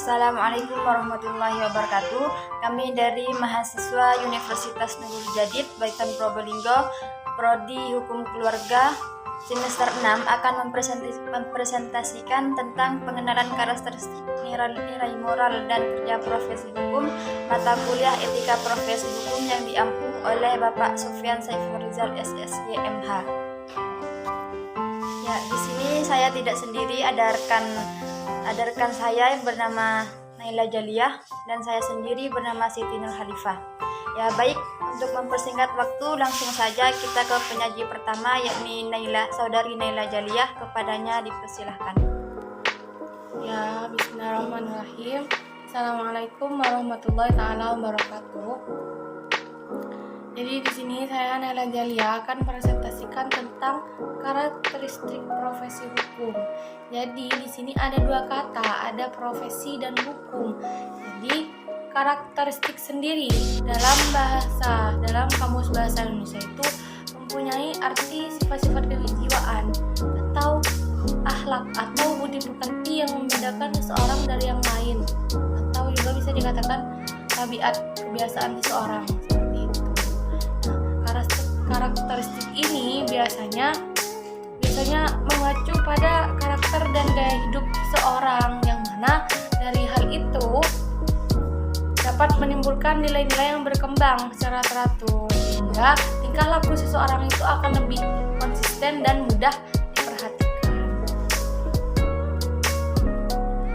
Assalamualaikum warahmatullahi wabarakatuh. Kami dari mahasiswa Universitas Nurul Jadid Baitan Probolinggo, Prodi Hukum Keluarga semester 6 akan mempresentasikan tentang pengenalan karakteristik nilai moral dan kerja profesi hukum, mata kuliah etika profesi hukum yang diampu oleh Bapak Sufyan Saiful Rizal SSY MH. Ya, di sini saya tidak sendiri, ada rekan saya yang bernama Naila Jaliyah dan saya sendiri bernama Siti Nur Khalifah. Ya baik, untuk mempersingkat waktu langsung saja kita ke penyaji pertama, yakni saudari Naila Jaliyah. Kepadanya dipersilahkan. Ya, bismillahirrahmanirrahim. Assalamualaikum warahmatullahi taala wabarakatuh. Jadi di sini saya Naila Jaliyah akan presentasikan tentang karakteristik profesi hukum. Jadi di sini ada dua kata, ada profesi dan hukum. Jadi karakteristik sendiri dalam kamus bahasa Indonesia itu mempunyai arti sifat-sifat kejiwaan atau akhlak atau budi pekerti yang membedakan seseorang dari yang lain, atau juga bisa dikatakan tabiat kebiasaan seseorang. Karakteristik ini biasanya mengacu pada karakter dan gaya hidup seseorang, yang mana dari hal itu dapat menimbulkan nilai-nilai yang berkembang secara teratur, sehingga tingkah laku seseorang itu akan lebih konsisten dan mudah diperhatikan.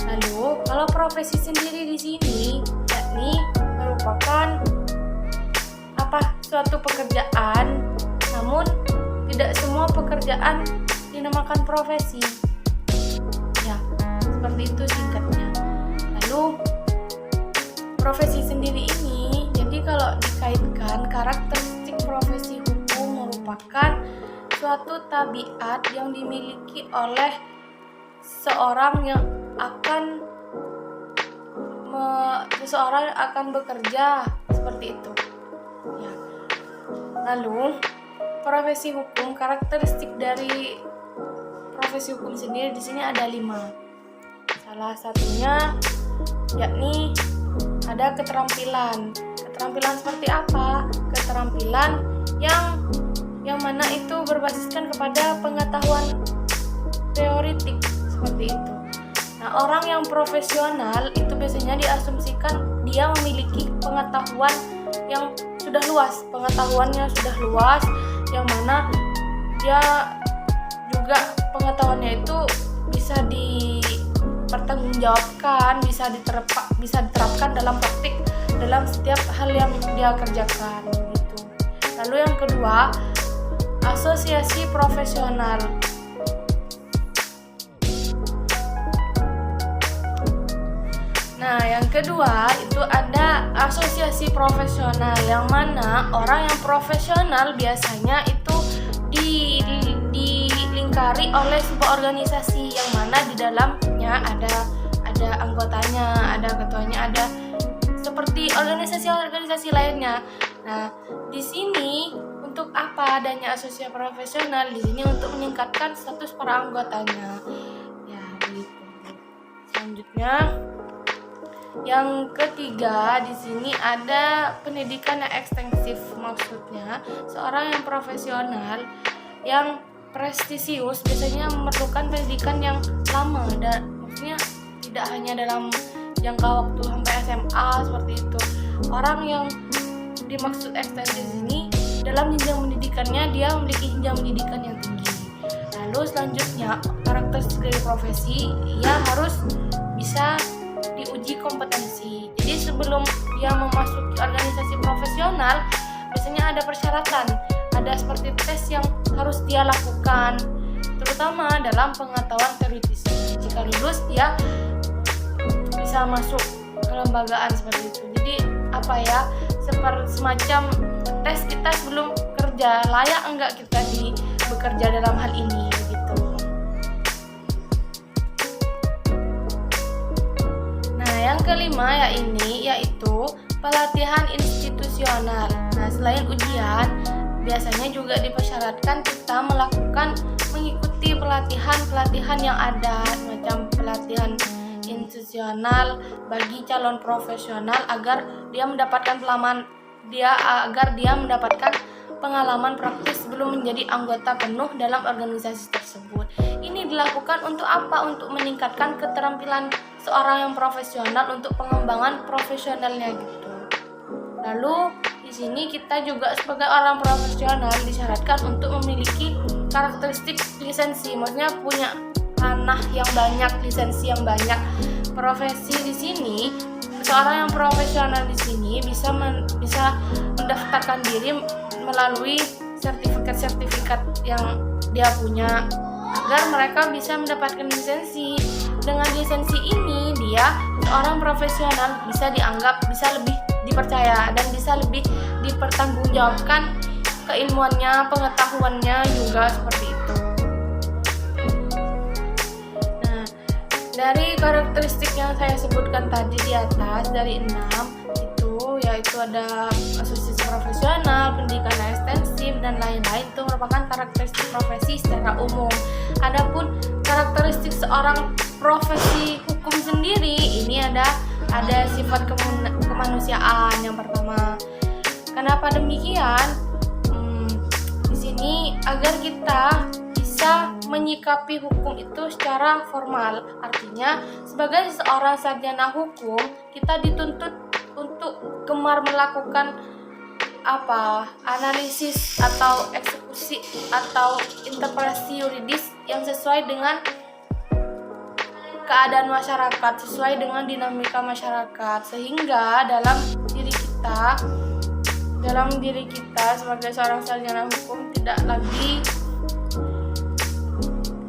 Lalu kalau profesi sendiri di sini yakni merupakan suatu pekerjaan, namun tidak semua pekerjaan dinamakan profesi. Ya, seperti itu singkatnya. Lalu profesi sendiri ini, jadi kalau dikaitkan, karakteristik profesi hukum merupakan suatu tabiat yang dimiliki oleh seseorang yang akan bekerja seperti itu. Ya. Lalu profesi hukum, karakteristik dari profesi hukum sendiri di sini ada 5. Salah satunya yakni ada keterampilan. Keterampilan seperti apa? Keterampilan yang mana itu berbasiskan kepada pengetahuan teoritik seperti itu. Nah, orang yang profesional itu biasanya diasumsikan dia memiliki pengetahuan yang sudah luas, pengetahuannya sudah luas, yang mana dia juga pengetahuannya itu bisa dipertanggungjawabkan, bisa diterapkan dalam praktik dalam setiap hal yang dia kerjakan gitu. Lalu yang kedua, asosiasi profesional. Nah, yang kedua itu ada asosiasi profesional, yang mana orang yang profesional biasanya itu dilingkari oleh sebuah organisasi, yang mana di dalamnya ada anggotanya, ada ketuanya, ada seperti organisasi-organisasi lainnya. Nah, di sini untuk apa adanya asosiasi profesional? Di sini untuk meningkatkan status para anggotanya. Ya, gitu. Selanjutnya yang ketiga, di sini ada pendidikan yang ekstensif. Maksudnya, seorang yang profesional, yang prestisius biasanya memerlukan pendidikan yang lama, dan maksudnya tidak hanya dalam jangka waktu sampai SMA seperti itu. Orang yang dimaksud ekstensif ini dalam jenjang pendidikannya dia memiliki jenjang pendidikan yang tinggi. Lalu selanjutnya, karakteristik dari profesi, ia harus bisa diuji kompetensi. Jadi sebelum dia memasuki organisasi profesional, biasanya ada persyaratan, ada seperti tes yang harus dia lakukan, terutama dalam pengetahuan teoritis. Jika lulus, dia bisa masuk kelembagaan seperti itu. Jadi semacam tes kita sebelum kerja, layak enggak kita bekerja dalam hal ini gitu. Yang kelima yaitu pelatihan institusional. Nah, selain ujian, biasanya juga dipersyaratkan kita mengikuti pelatihan yang ada, macam pelatihan institusional bagi calon profesional agar dia mendapatkan pengalaman praktis sebelum menjadi anggota penuh dalam organisasi tersebut. Ini dilakukan untuk apa? Untuk meningkatkan keterampilan seorang yang profesional untuk pengembangan profesionalnya gitu. Lalu di sini kita juga sebagai orang profesional disyaratkan untuk memiliki karakteristik lisensi, maksudnya punya tanah yang banyak, lisensi yang banyak. Profesi di sini, seorang yang profesional di sini bisa mendaftarkan diri melalui sertifikat-sertifikat yang dia punya agar mereka bisa mendapatkan lisensi. Dengan lisensi ini dia seorang profesional bisa dianggap bisa lebih dipercaya dan bisa lebih dipertanggungjawabkan keilmuannya, pengetahuannya juga seperti itu. Nah, dari karakteristik yang saya sebutkan tadi di atas dari 6 itu yaitu ada asosiasi profesional, pendidikan ekstensif dan lain-lain, itu merupakan karakteristik profesi secara umum. Adapun karakteristik seorang profesi hukum sendiri ini ada sifat kemanusiaan yang pertama. Kenapa demikian? Di sini agar kita bisa menyikapi hukum itu secara formal. Artinya sebagai seorang sarjana hukum kita dituntut untuk gemar melakukan analisis atau eksekusi atau interpretasi yuridis yang sesuai dengan keadaan masyarakat, sesuai dengan dinamika masyarakat, sehingga dalam diri kita sebagai seorang sarjana hukum tidak lagi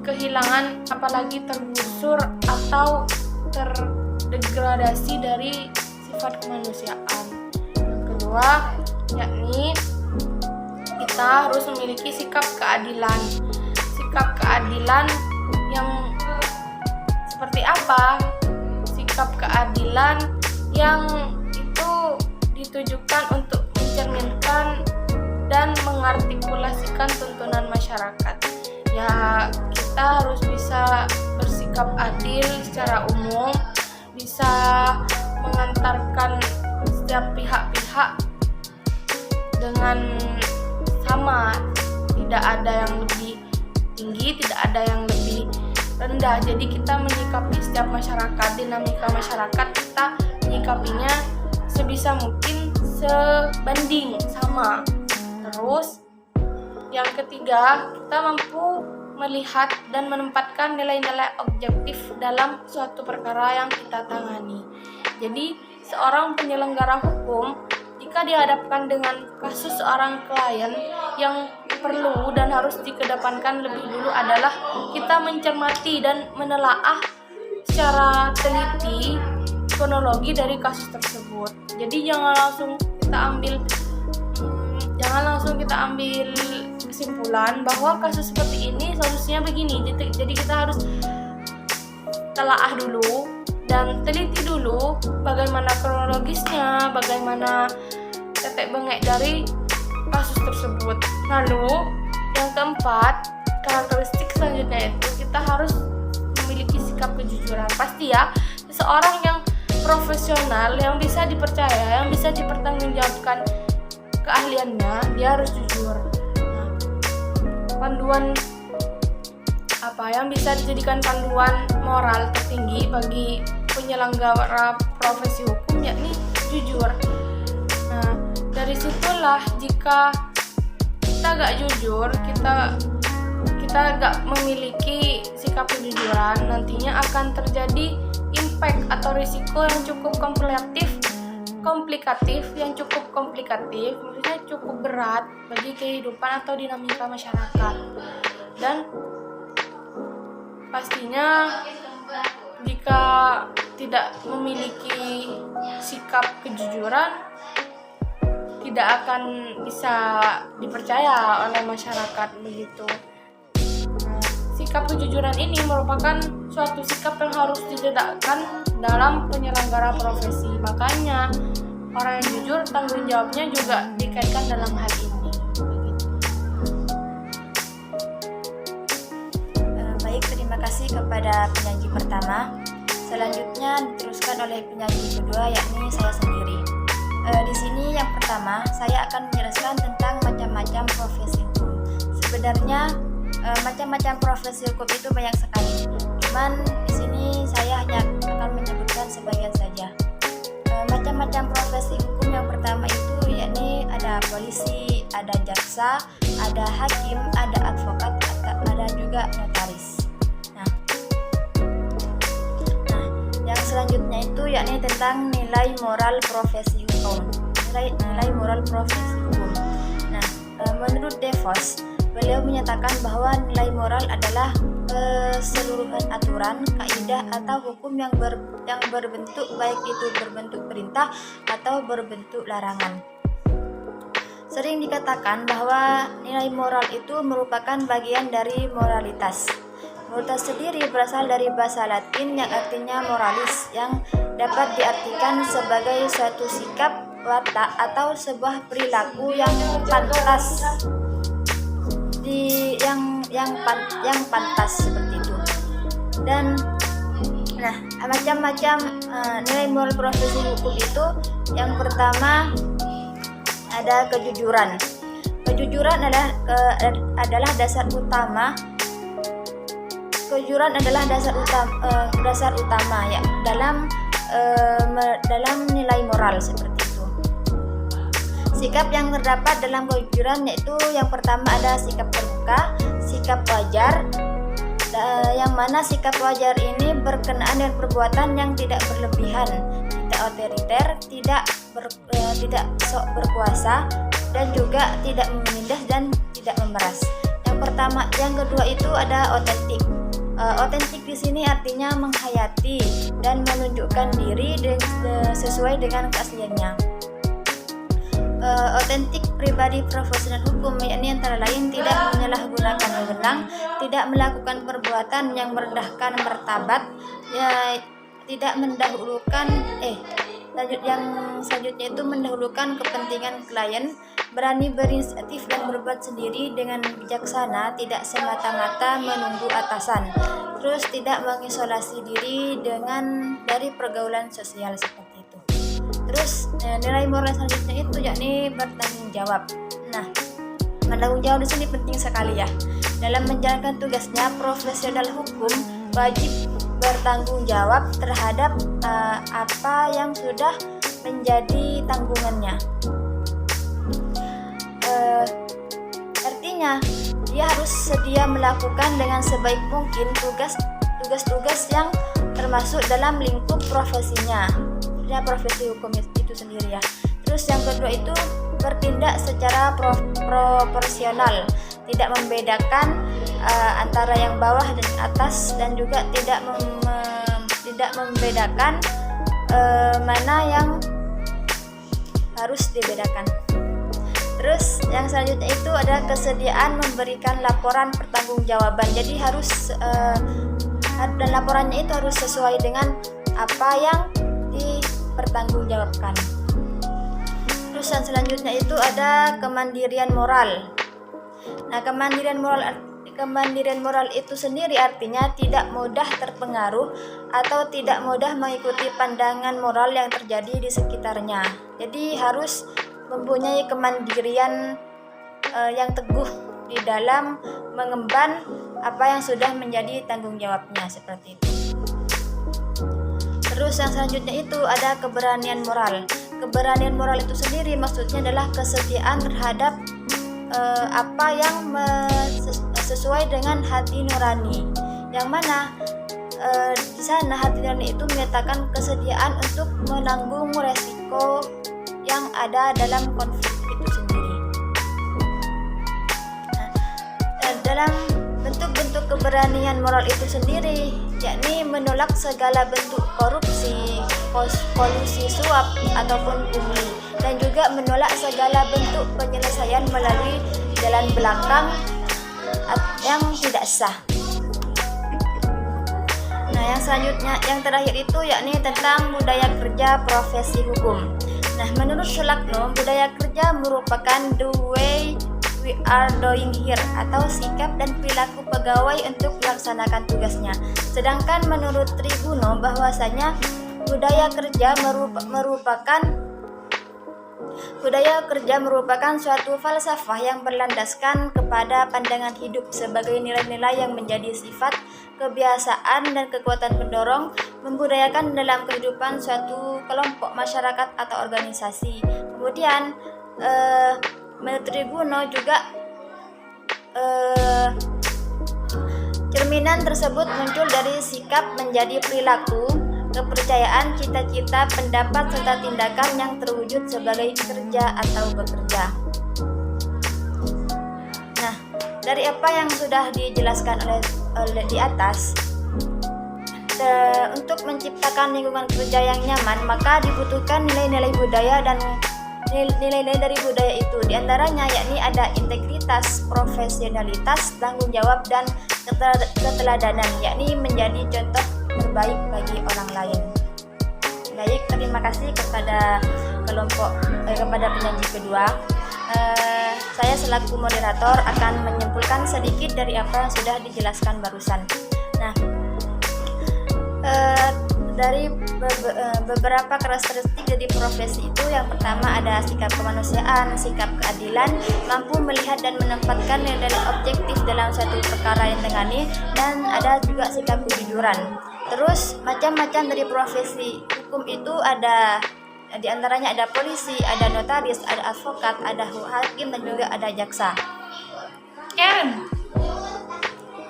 kehilangan, apalagi tergusur atau terdegradasi dari sifat kemanusiaan. Yang kedua, yakni kita harus memiliki sikap keadilan. Sikap keadilan yang seperti apa? Sikap keadilan yang itu ditujukan untuk mencerminkan dan mengartikulasikan tuntunan masyarakat. Ya, kita harus bisa bersikap adil secara umum, bisa mengantarkan setiap pihak-pihak dengan sama, tidak ada yang lebih tinggi, tidak ada yang lebih rendah. Jadi kita menyikapi setiap masyarakat, dinamika masyarakat, kita menyikapinya sebisa mungkin sebanding sama. Terus yang ketiga, kita mampu melihat dan menempatkan nilai-nilai objektif dalam suatu perkara yang kita tangani. Jadi seorang penyelenggara hukum jika dihadapkan dengan kasus seorang klien, yang perlu dan harus dikedepankan lebih dulu adalah kita mencermati dan menelaah secara teliti kronologi dari kasus tersebut. Jadi jangan langsung kita ambil kesimpulan bahwa kasus seperti ini solusinya begini. Jadi kita harus telaah dulu dan teliti dulu bagaimana kronologisnya, bagaimana tetek bengek dari kasus tersebut. Lalu yang keempat, karakteristik selanjutnya itu kita harus memiliki sikap kejujuran. Pasti ya, seseorang yang profesional, yang bisa dipercaya, yang bisa dipertanggungjawabkan keahliannya, dia harus jujur. Nah, panduan yang bisa dijadikan panduan moral tertinggi bagi penyelenggara profesi hukum yakni jujur. Nah, dari situlah jika kita gak jujur, kita gak memiliki sikap kejujuran, nantinya akan terjadi impact atau risiko yang cukup komplikatif, maksudnya cukup berat bagi kehidupan atau dinamika masyarakat. Dan pastinya jika tidak memiliki sikap kejujuran, tidak akan bisa dipercaya oleh masyarakat begitu. Nah, sikap kejujuran ini merupakan suatu sikap yang harus ditegakkan dalam penyelenggara profesi. Makanya orang yang jujur tanggung jawabnya juga dikaitkan dalam hal ini. Baik, terima kasih kepada penyaji pertama. Selanjutnya diteruskan oleh penyaji kedua, yakni saya sendiri. Di sini yang pertama saya akan menjelaskan tentang macam-macam profesi hukum. Sebenarnya macam-macam profesi hukum itu banyak sekali. Cuman di sini saya hanya akan menyebutkan sebagian saja. Macam-macam profesi hukum yang pertama itu yakni ada polisi, ada jaksa, ada hakim, ada advokat, ada juga notaris. Nah, yang selanjutnya itu yakni tentang nilai moral profesi hukum. Nilai moral profesi hukum. Nah, menurut DeVos, beliau menyatakan bahwa nilai moral adalah keseluruhan aturan, kaidah atau hukum yang berbentuk, baik itu berbentuk perintah atau berbentuk larangan. Sering dikatakan bahwa nilai moral itu merupakan bagian dari moralitas. Moralitas sendiri berasal dari bahasa Latin yang artinya moralis, yang dapat diartikan sebagai suatu sikap, watak, atau sebuah perilaku yang pantas yang pantas seperti itu. Dan macam-macam nilai moral profesi hukum itu, yang pertama ada kejujuran. Kejujuran adalah dasar utama. Kejujuran adalah dasar utama ya dalam nilai moral seperti itu. Sikap yang terdapat dalam kejujuran yaitu yang pertama ada sikap terbuka, sikap wajar, yang mana sikap wajar ini berkenaan dengan perbuatan yang tidak berlebihan, tidak otoriter, tidak sok berkuasa, dan juga tidak menindas dan tidak memeras. Yang kedua itu ada otentik. Otentik di sini artinya menghayati dan menunjukkan diri sesuai dengan keasliannya. Otentik pribadi profesional hukum yakni antara lain tidak menyalahgunakan wewenang, tidak melakukan perbuatan yang merendahkan martabat, tidak mendahulukan yang selanjutnya itu mendahulukan kepentingan klien, berani berinisiatif dan berbuat sendiri dengan bijaksana, tidak semata-mata menunggu atasan, terus tidak mengisolasi diri dari pergaulan sosial seperti itu. Terus nilai moral selanjutnya itu yakni bertanggung jawab. Nah, bertanggung jawab di sini penting sekali ya. Dalam menjalankan tugasnya, profesional hukum wajib bertanggung jawab terhadap apa yang sudah menjadi tanggungannya. Artinya dia harus sedia melakukan dengan sebaik mungkin tugas-tugas yang termasuk dalam lingkup profesinya. Profesi hukum itu sendiri ya. Terus yang kedua itu bertindak secara proporsional, tidak membedakan antara yang bawah dan atas, dan juga tidak membedakan mana yang harus dibedakan. Terus yang selanjutnya itu ada kesediaan memberikan laporan pertanggungjawaban. Jadi dan laporannya itu harus sesuai dengan apa yang dipertanggungjawabkan. Terus yang selanjutnya itu ada kemandirian moral. Nah, kemandirian moral itu sendiri artinya tidak mudah terpengaruh atau tidak mudah mengikuti pandangan moral yang terjadi di sekitarnya. Jadi harus mempunyai kemandirian yang teguh di dalam mengemban apa yang sudah menjadi tanggung jawabnya seperti itu. Terus yang selanjutnya itu ada keberanian moral. Keberanian moral itu sendiri maksudnya adalah kesetiaan terhadap apa yang sesuai dengan hati nurani. Yang mana di sana hati nurani itu menyatakan kesediaan untuk menanggung resiko yang ada dalam konflik itu sendiri. Dalam bentuk-bentuk keberanian moral itu sendiri yakni menolak segala bentuk korupsi, kolusi suap ataupun pungli, dan juga menolak segala bentuk penyelesaian melalui jalan belakang yang tidak sah. Nah, yang selanjutnya, yang terakhir itu yakni tentang budaya kerja profesi hukum. Nah, menurut Sulakno, budaya kerja merupakan the way we are doing here atau sikap dan perilaku pegawai untuk melaksanakan tugasnya. Sedangkan menurut Tribunno bahwasanya budaya kerja merupakan suatu falsafah yang berlandaskan kepada pandangan hidup sebagai nilai-nilai yang menjadi sifat, kebiasaan, dan kekuatan pendorong membudayakan dalam kehidupan suatu kelompok masyarakat atau organisasi. Kemudian menurut Tribunno juga cerminan tersebut muncul dari sikap menjadi perilaku, kepercayaan, cita-cita, pendapat, serta tindakan yang terwujud sebagai kerja atau bekerja. Nah, dari apa yang sudah dijelaskan oleh di atas, untuk menciptakan lingkungan kerja yang nyaman, maka dibutuhkan nilai-nilai budaya dan nilai-nilai dari budaya itu diantaranya yakni ada integritas, profesionalitas, tanggung jawab, dan keteladanan, yakni menjadi contoh terbaik bagi orang lain. Baik, terima kasih kepada kepada penyaji kedua. Saya selaku moderator akan menyimpulkan sedikit dari apa yang sudah dijelaskan barusan. Nah, dari beberapa karakteristik dari profesi itu, yang pertama ada sikap kemanusiaan, sikap keadilan, mampu melihat dan menempatkan nilai objektif dalam suatu perkara yang ditangani, dan ada juga sikap kejujuran. Terus macam-macam dari profesi hukum itu ada, di antaranya ada polisi, ada notaris, ada advokat, ada hakim, dan juga ada jaksa.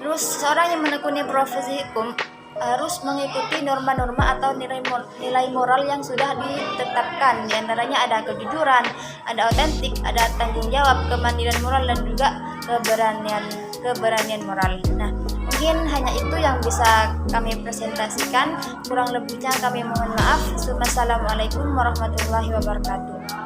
Terus seorang yang menekuni profesi hukum harus mengikuti norma-norma atau nilai moral yang sudah ditetapkan. Di antaranya ada kejujuran, ada otentik, ada tanggung jawab, kemandirian moral, dan juga keberanian moral. Nah, mungkin hanya itu yang bisa kami presentasikan. Kurang lebihnya kami mohon maaf. Wassalamualaikum warahmatullahi wabarakatuh.